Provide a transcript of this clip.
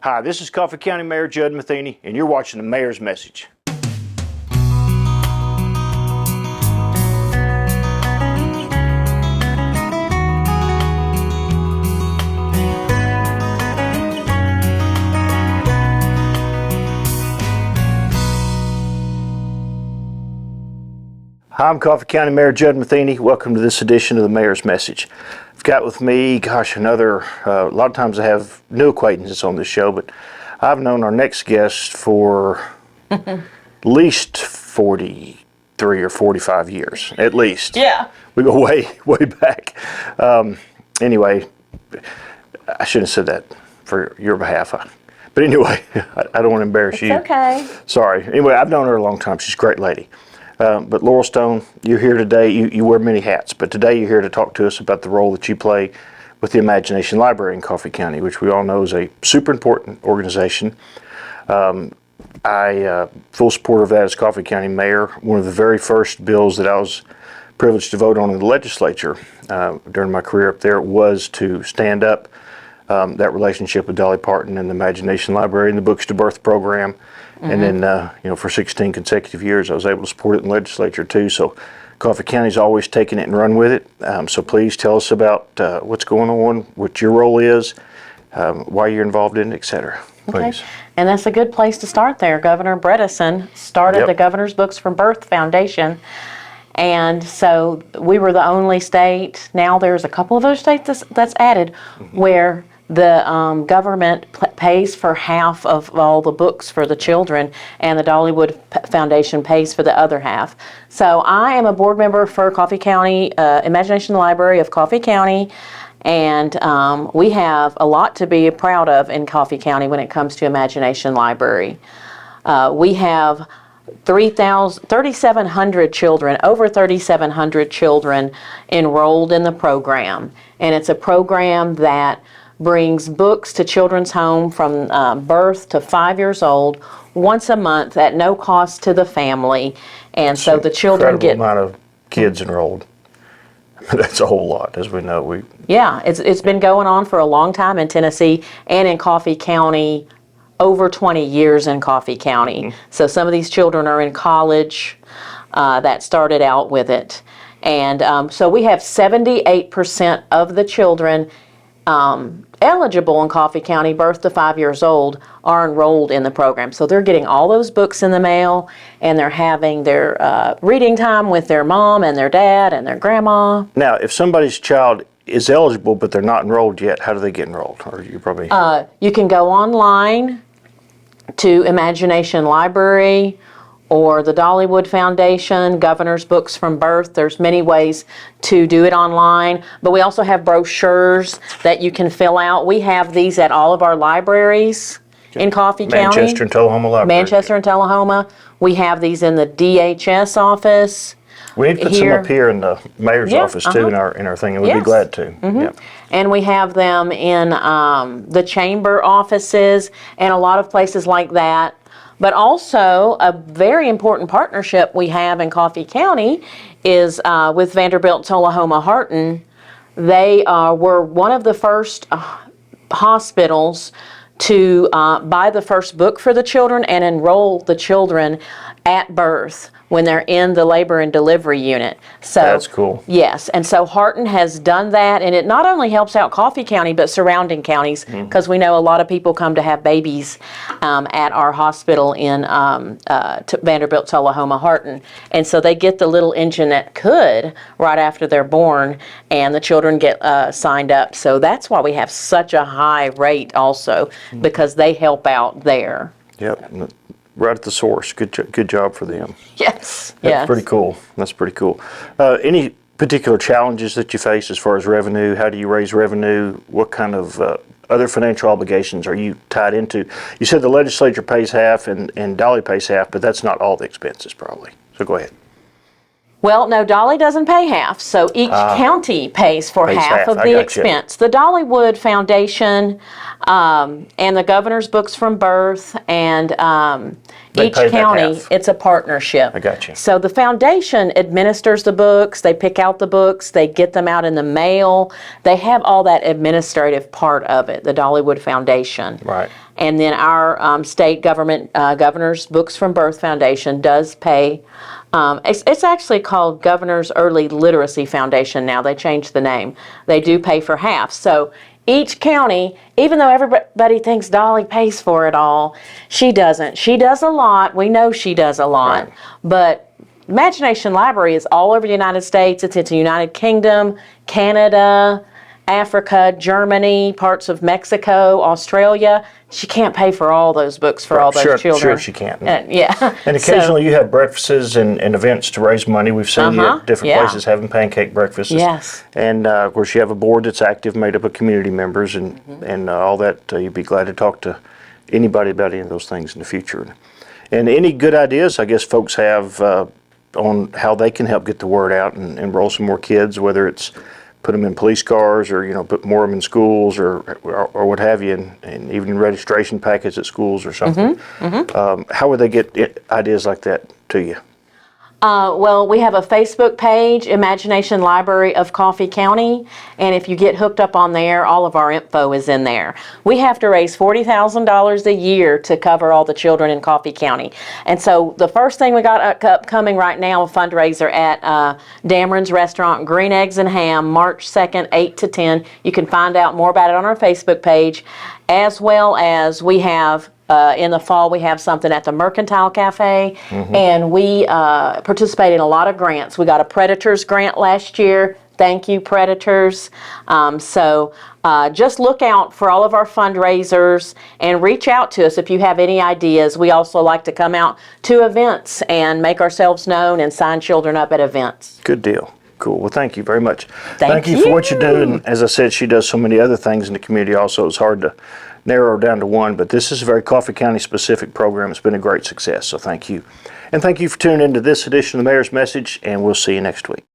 Hi, this is Coffee County Mayor Judd Matheny, and you're watching the Mayor's Message. Hi, I'm Coffee County Mayor Judd Matheny. Welcome to this edition of the Mayor's Message. I've got with me, a lot of times I have new acquaintances on this show, but I've known our next guest for at least 43 or 45 years, at least. Yeah. We go way back. Anyway, I shouldn't have said that for your behalf. But anyway, I don't want to embarrass you. It's okay. Sorry. Anyway, I've known her a long time. She's a great lady. But Laurel Stone, you're here today. You wear many hats, but today you're here to talk to us about the role that you play with the Imagination Library in Coffee County, which we all know is a super important organization. I full supporter of that as Coffee County Mayor. One of the very first bills that I was privileged to vote on in the legislature during my career up there was to stand up that relationship with Dolly Parton and the Imagination Library and the Books to Birth program. And then, for 16 consecutive years, I was able to support it in the legislature too. So Coffee County's always taken it and run with it. So please tell us about what's going on, what your role is, why you're involved in it, et cetera. Please. Okay. And that's a good place to start there. Governor Bredesen started the Governor's Books from Birth Foundation. And so we were the only state. Now there's a couple of other states that's added where the government pays for half of all the books for the children, and the Dollywood Foundation pays for the other half. So I am a board member for Coffee County, Imagination Library of Coffee County, and we have a lot to be proud of in Coffee County when it comes to Imagination Library. We have 3,700 children, over 3,700 children enrolled in the program, and it's a program that brings books to children's home from birth to 5 years old once a month at no cost to the family. And so the children get... Incredible amount of kids enrolled. That's a whole lot, as we know. Yeah, it's been going on for a long time in Tennessee and in Coffee County, over 20 years in Coffee County. Mm-hmm. So some of these children are in college that started out with it. And so we have 78% of the children eligible in Coffee County, birth to 5 years old, are enrolled in the program. So they're getting all those books in the mail, and they're having their reading time with their mom and their dad and their grandma. Now, if somebody's child is eligible but they're not enrolled yet, how do they get enrolled? Or you probably you can go online to Imagination Library or the Dollywood Foundation, Governor's Books from Birth. There's many ways to do it online, but we also have brochures that you can fill out. We have these at all of our libraries in Coffee County. Manchester and Tullahoma Library. Manchester and Tullahoma. We have these in the DHS office. We need to put some up here in the mayor's office too, in our thing, and we'd be glad to. Mm-hmm. Yep. And we have them in the chamber offices and a lot of places like that. But also, a very important partnership we have in Coffee County is with Vanderbilt Tullahoma Harton. They were one of the first hospitals to buy the first book for the children and enroll the children at birth when they're in the labor and delivery unit. So that's cool. Yes, and so Harton has done that, and it not only helps out Coffee County, but surrounding counties, because we know a lot of people come to have babies at our hospital in Vanderbilt Tullahoma Harton, and so they get the little engine that could right after they're born, and the children get signed up. So that's why we have such a high rate also, because they help out there. Yep. Right at the source. Good job for them. Yes. That's pretty cool. That's pretty cool. Any particular challenges that you face as far as revenue? How do you raise revenue? What kind of other financial obligations are you tied into? You said the legislature pays half and Dolly pays half, but that's not all the expenses probably. So go ahead. Well, no, Dolly doesn't pay half, so each county pays for Pays half half. of I the gotcha. expense. The Dollywood Foundation and the Governor's Books from Birth and They each pay that county, half. it's a partnership. I gotcha. So the foundation administers the books, they pick out the books, they get them out in the mail. They have all that administrative part of it, the Dollywood Foundation. Right. And then our state government, Governor's Books from Birth Foundation does pay. It's actually called Governor's Early Literacy Foundation now. They changed the name. They do pay for half. So each county, even though everybody thinks Dolly pays for it all, she doesn't. She does a lot. We know she does a lot. Right. But Imagination Library is all over the United States. It's in the United Kingdom, Canada, Africa, Germany, parts of Mexico, Australia. She can't pay for all those books for all those children. Sure she can't. Yeah. And occasionally you have breakfasts and events to raise money. We've seen you at different yeah. places having pancake breakfasts. Yes. And of course you have a board that's active, made up of community members and all that. You'd be glad to talk to anybody about any of those things in the future. And any good ideas, I guess, folks have on how they can help get the word out and enroll some more kids, whether it's put them in police cars or, put more of them in schools or what have you, and even registration packets at schools or something. How would they get ideas like that to you? Well, we have a Facebook page, Imagination Library of Coffee County, and if you get hooked up on there, all of our info is in there. We have to raise $40,000 a year to cover all the children in Coffee County. And so the first thing we got upcoming right now, a fundraiser at Dameron's Restaurant, Green Eggs and Ham, March 2nd, 8 to 10. You can find out more about it on our Facebook page, as well as we have in the fall, we have something at the Mercantile Cafe, and we participate in a lot of grants. We got a Predators grant last year. Thank you, Predators. So just look out for all of our fundraisers and reach out to us if you have any ideas. We also like to come out to events and make ourselves known and sign children up at events. Good deal. Cool. Well, thank you very much. Thank you for what you do. And as I said, she does so many other things in the community also. It's hard to narrow down to one, but this is a very Coffee County specific program. It's been a great success, so thank you. And thank you for tuning into this edition of the Mayor's Message, and we'll see you next week.